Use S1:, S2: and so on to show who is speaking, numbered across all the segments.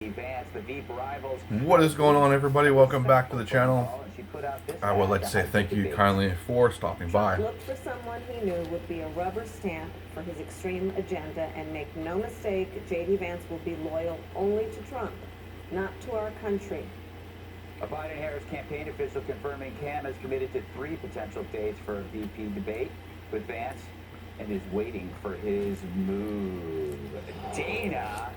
S1: Vance, the Veep rivals.
S2: What is going on, everybody? Welcome back to the channel. I would like to say thank you kindly for stopping by.
S3: Looked for someone he knew would be a rubber stamp for his extreme agenda, and make no mistake, J.D. Vance will be loyal only to Trump, not to our country.
S1: A Biden-Harris campaign official confirming Cam is committed to 3 potential dates for a VP debate with Vance and is waiting for his move. Dana,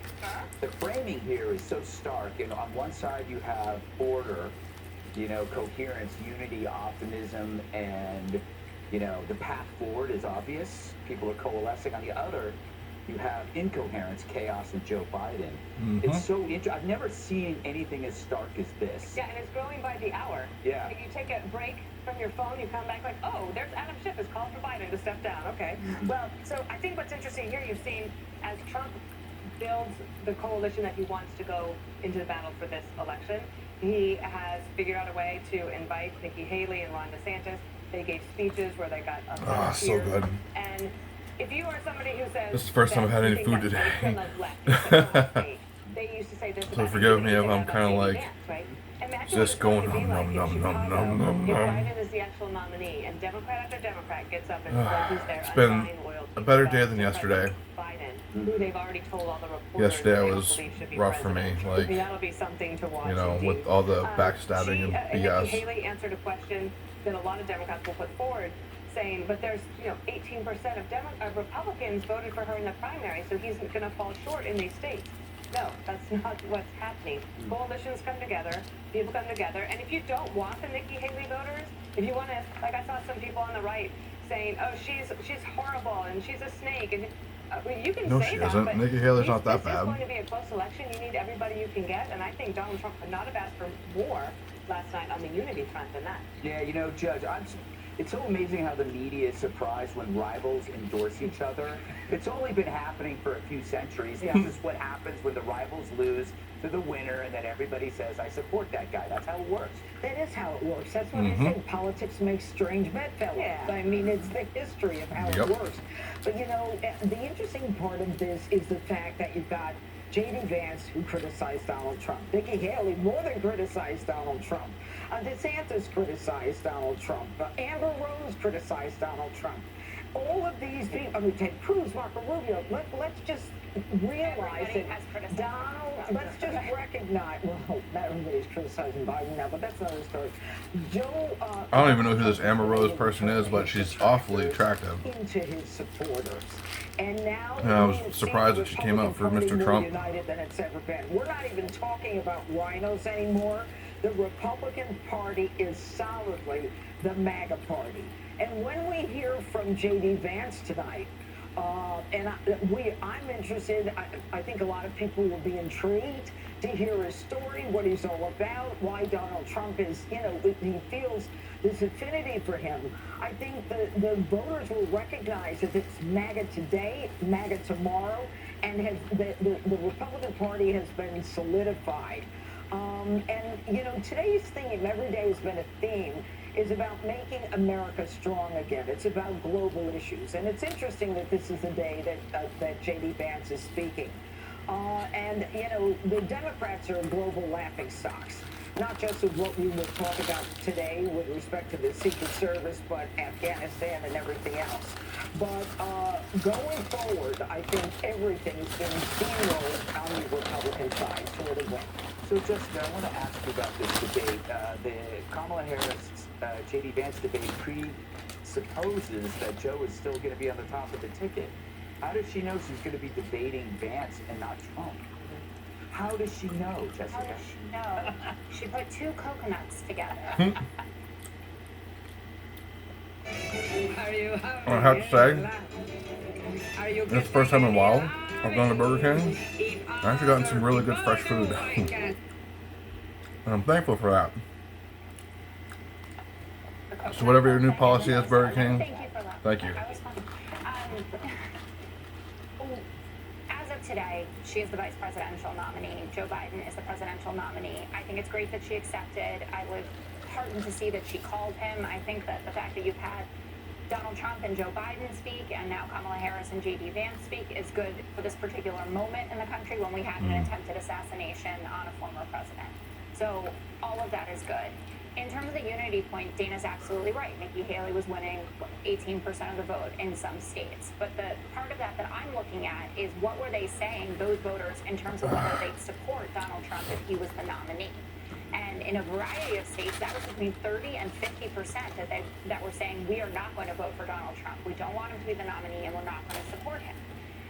S1: the framing here is so stark, and on one side you have order, coherence, unity, optimism, and, the path forward is obvious. People are coalescing. On the other, you have incoherence, chaos, and Joe Biden. It's so interesting. I've never seen anything as stark as this.
S4: Yeah, and it's growing by the hour.
S1: Yeah.
S4: Like you take a break from your phone, you come back like, oh, there's Adam Schiff has called for Biden to step down. Okay. Well, so I think what's interesting here, you've seen as Trump builds the coalition that he wants to go into the battle for this election, he has figured out a way to invite Nikki Haley and Ron DeSantis. They gave speeches where they got up
S2: so good.
S4: And if you are somebody who says
S2: This is the first time I've had any food today.
S4: They used to say this.
S2: So forgive me if I'm kind of like just going
S4: If Biden is
S2: nom.
S4: the actual nominee, and Democrat after Democrat gets up and pledges their
S2: It's been
S4: undying loyalty
S2: a better
S4: to
S2: day than
S4: President
S2: yesterday.
S4: Biden, who they've already told all the reporters
S2: Yesterday
S4: they don't
S2: was
S4: believe should be
S2: rough for me,
S4: president.
S2: like,
S4: That'll be something to watch.
S2: with all the backstabbing and
S4: Nikki
S2: BS.
S4: Haley answered a question that a lot of Democrats will put forward, saying, but there's 18% of Republicans voted for her in the primary, so he's going to fall short in these states. No, that's not what's happening. Coalitions come together, people come together, and if you don't want the Nikki Haley voters, if you want to, like I saw some people on the right saying, oh, she's horrible and she's a snake, and you can
S2: No,
S4: say
S2: she
S4: that,
S2: isn't.
S4: but
S2: Nikki Haley's not that
S4: this is
S2: bad.
S4: going to be a close election. You need everybody you can get, and I think Donald Trump could not have asked for more last night on the unity front than that.
S1: Yeah, Judge, it's so amazing how the media is surprised when rivals endorse each other. It's only been happening for a few centuries.
S4: Yeah.
S1: This is what happens when the rivals lose to the winner, and then everybody says, I support that guy. That's how it works.
S5: That is how it works. That's what I think. Politics makes strange bedfellows.
S4: Yeah.
S5: I mean, it's the history of how it works. But, the interesting part of this is the fact that you've got J.D. Vance, who criticized Donald Trump. Nikki Haley more than criticized Donald Trump. DeSantis criticized Donald Trump. Amber Rose criticized Donald Trump. All of these people, Ted Cruz, Marco Rubio, let's just realize that Donald, let's just recognize, well, not everybody's criticizing Biden now, but that's another story.
S2: I don't even know who this Amber Rose person is, but she's awfully attractive.
S5: Into his supporters. And now
S2: I was surprised that she came out for Mr. Trump.
S5: United than it's ever been. We're not even talking about rhinos anymore. The Republican Party is solidly the MAGA Party. And when we hear from J.D. Vance tonight, I'm interested, I think a lot of people will be intrigued to hear his story, what he's all about, why Donald Trump is, he feels this affinity for him. I think the voters will recognize that it's MAGA today, MAGA tomorrow, and the Republican Party has been solidified. Today's theme, every day has been a theme, is about making America strong again. It's about global issues. And it's interesting that this is the day that J.D. Vance is speaking. The Democrats are global laughingstocks, not just of what we will talk about today with respect to the Secret Service, but Afghanistan and everything else. But going forward, I think everything's been steamrolled on the Republican side for the win.
S1: So, Jessica, I want to ask you about this debate. The Kamala Harris, J.D. Vance debate presupposes that Joe is still going to be on the top of the ticket. How does she know she's going to be debating Vance and not Trump? How does she know, Jessica?
S6: How does she know? She put 2 coconuts together.
S2: I have to say, it's the first time in a while I've gone to Burger King. I've actually gotten some really good fresh food. And I'm thankful for that. So whatever your new policy is, Burger King,
S6: Thank you for that.
S2: thank you.
S6: That was fun. As of today, she is the vice presidential nominee. Joe Biden is the presidential nominee. I think it's great that she accepted. I was heartened to see that she called him. I think that the fact that you've had Donald Trump and Joe Biden speak, and now Kamala Harris and J.D. Vance speak, is good for this particular moment in the country when we had an attempted assassination on a former president. So all of that is good. In terms of the unity point, Dana's absolutely right. Nikki Haley was winning 18% of the vote in some states. But the part of that I'm looking at is what were they saying, those voters, in terms of whether they'd support Donald Trump if he was the nominee. And in a variety of states, that was between 30 and 50% that were saying, we are not going to vote for Donald Trump. We don't want him to be the nominee, and we're not going to support him.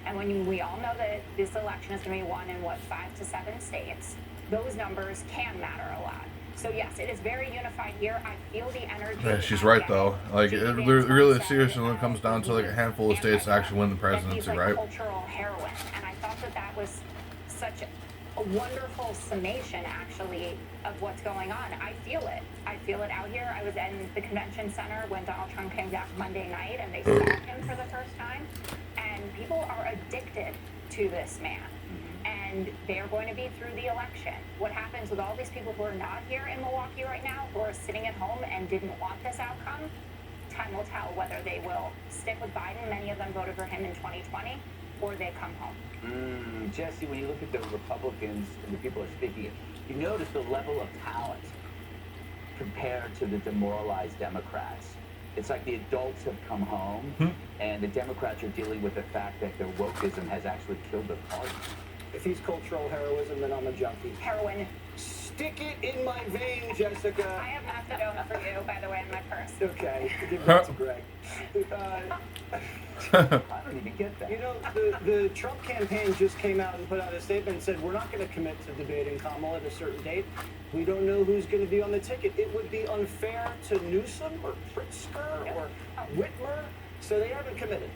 S6: And when we all know that this election is going to be won in, 5 to 7 states, those numbers can matter a lot. So yes, it is very unified here. I feel the energy.
S2: Yeah, she's right though. Like, it really seriously when it comes down to like a handful of states to actually win the presidency,
S6: like
S2: right?
S6: Cultural heroine, and I thought that was such a wonderful summation, actually, of what's going on. I feel it. I feel it out here. I was in the convention center when Donald Trump came back Monday night, and they saw him for the first time. And people are addicted to this man. And they're going to be through the election. What happens with all these people who are not here in Milwaukee right now, who are sitting at home and didn't want this outcome, time will tell whether they will stick with Biden. Many of them voted for him in 2020, or they come home.
S1: Jesse, when you look at the Republicans and the people are speaking, you notice the level of talent compared to the demoralized Democrats. It's like the adults have come home, and the Democrats are dealing with the fact that their wokeism has actually killed the party.
S7: If he's cultural heroism, then I'm a junkie.
S6: Heroin.
S7: Stick it in my vein, Jessica.
S6: I have methadone for you, by the way, in my purse.
S7: Okay, give that to Greg.
S1: I don't even get that.
S7: You know, the Trump campaign just came out and put out a statement and said, we're not going to commit to debating Kamala at a certain date. We don't know who's going to be on the ticket. It would be unfair to Newsom or Pritzker or Whitmer, so they haven't committed.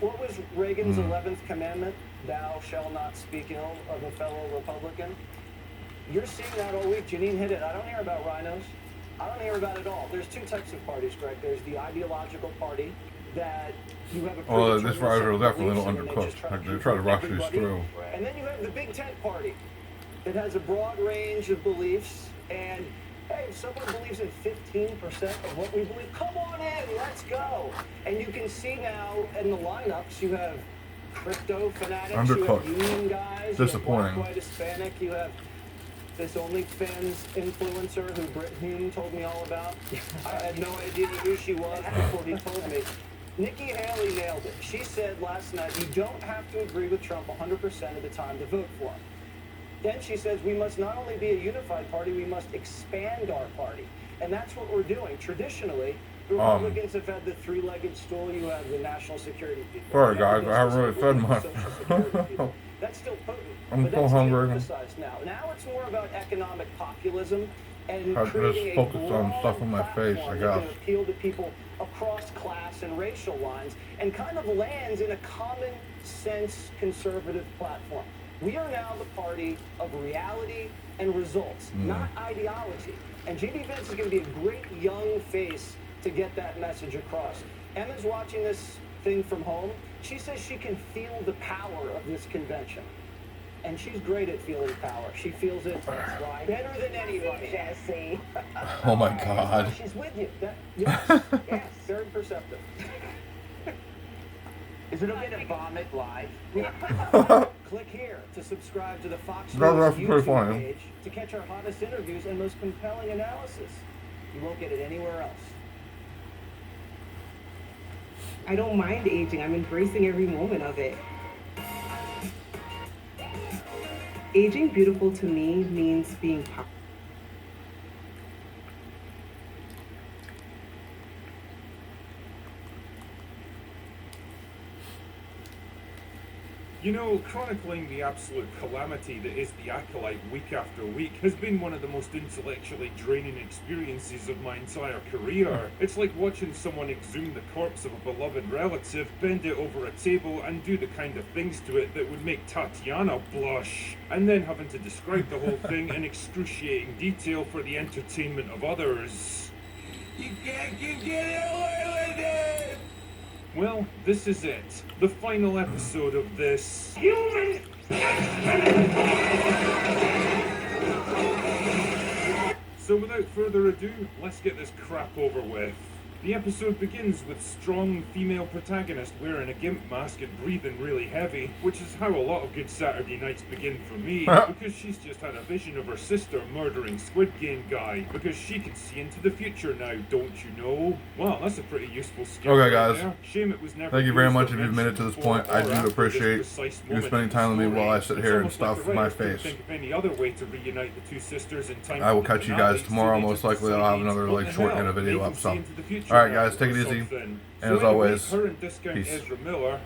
S7: What was Reagan's 11th commandment? Thou shalt not speak ill of a fellow Republican. You're seeing that all week. Janine hit it. I don't hear about rhinos. I don't hear about it all. There's two types of parties, Greg. There's the ideological party that you have a
S2: Well, this riser was definitely a little undercooked. Like, they try to rush these through.
S7: And then you have the Big Tent party that has a broad range of beliefs. And hey, if someone believes in 15% of what we believe, come on in, let's go. And you can see now in the lineups, you have crypto fanatics,
S2: Undercooked.
S7: you have union guys,
S2: Disappointing.
S7: you have black, white, Hispanic, you have this OnlyFans influencer who Britt Hume told me all about. I had no idea who she was before he told me. Nikki Haley nailed it. She said last night, you don't have to agree with Trump 100% of the time to vote for him. Then she says we must not only be a unified party, we must expand our party. And that's what we're doing. Traditionally, the Republicans have had the three-legged stool. You have the national security people.
S2: Sorry, guys, I haven't really fed much.
S7: That's still potent.
S2: I'm
S7: but
S2: so
S7: that's
S2: hungry.
S7: de-emphasized now. Now it's more about economic populism and
S2: I just
S7: creating a
S2: focused on
S7: broad
S2: stuff on my face,
S7: platform
S2: I
S7: that can
S2: guess.
S7: appeal to people across class and racial lines and kind of lands in a common sense conservative platform. We are now the party of reality and results, not ideology. And J.D. Vance is going to be a great young face to get that message across. Emma's watching this thing from home. She says she can feel the power of this convention. And she's great at feeling power. She feels it better than anybody.
S5: Jesse.
S2: Oh my God.
S7: She's with you. Yes, yes, very perceptive.
S1: Is it okay to vomit live?
S7: Click here to subscribe to the Fox
S2: No,
S7: News
S2: that's pretty
S7: YouTube
S2: funny.
S7: page to catch our hottest interviews and most compelling analysis. You won't get it anywhere else.
S8: I don't mind aging. I'm embracing every moment of it. Aging beautiful to me means being powerful.
S9: You know, chronicling the absolute calamity that is the Acolyte week after week has been one of the most intellectually draining experiences of my entire career. It's like watching someone exhume the corpse of a beloved relative, bend it over a table, and do the kind of things to it that would make Tatiana blush, and then having to describe the whole thing in excruciating detail for the entertainment of others. You can't get away with it! Well, this is it. The final episode of this human. So without further ado, let's get this crap over with. The episode begins with strong female protagonist wearing a gimp mask and breathing really heavy, which is how a lot of good Saturday nights begin for me, because she's just had a vision of her sister murdering Squid Game guy, because she can see into the future now, don't you know? Well, that's a pretty useful skill.
S2: Okay,
S9: right
S2: guys.
S9: there. Shame it was never
S2: Thank you very
S9: used
S2: much
S9: or
S2: if you've made it to this
S9: mentioned
S2: point. I
S9: before or
S2: do
S9: after
S2: appreciate
S9: this precise
S2: you
S9: moment
S2: spending
S9: in the
S2: time with me
S9: story.
S2: while I sit
S9: It's
S2: here and
S9: almost like
S2: stuff
S9: the
S2: my
S9: writers couldn't
S2: face.
S9: think of any other way to reunite the two sisters in time
S2: I will
S9: for the
S2: catch you guys
S9: finale, so
S2: tomorrow.
S9: they
S2: Most
S9: just
S2: likely I'll have
S9: decided,
S2: another
S9: what
S2: like
S9: the
S2: short
S9: hell,
S2: kind of
S9: they
S2: video
S9: can
S2: up.
S9: see
S2: So,
S9: into the future
S2: all right,
S9: now
S2: guys, take it
S9: or
S2: easy.
S9: something.
S2: And as
S9: So anyway,
S2: always,
S9: current discount
S2: peace.
S9: Ezra Miller